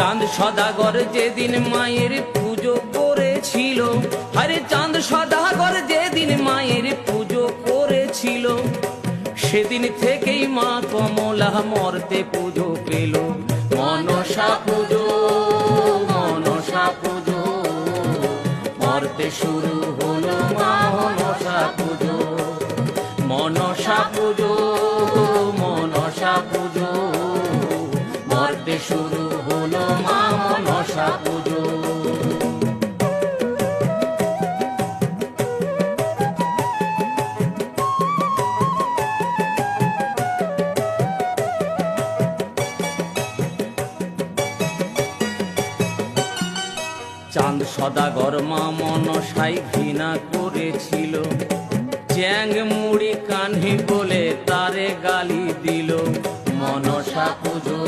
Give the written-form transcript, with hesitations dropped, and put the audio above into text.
চাঁদ সদাগর যেদিন মায়ের পুজো করেছিল, আরে চাঁদ সদাগর যেদিন মায়ের পুজো করেছিল, সেদিন থেকেই মা কমলা মর্তে পুজো পেল। মনসা পুজো, মনসা পুজো, মর্তে শুরু হলো মা মনসা পুজো। মনসা পুজো, মনসা পুজো, মর্তে শুরু হলো মা মনসা পুজো। চাঁদ সদাগর মা মনসাই ঘৃণা করেছিল, চ্যাং মুড়ি কান্হি বলে তারে গালি দিল। মনসা পুজো,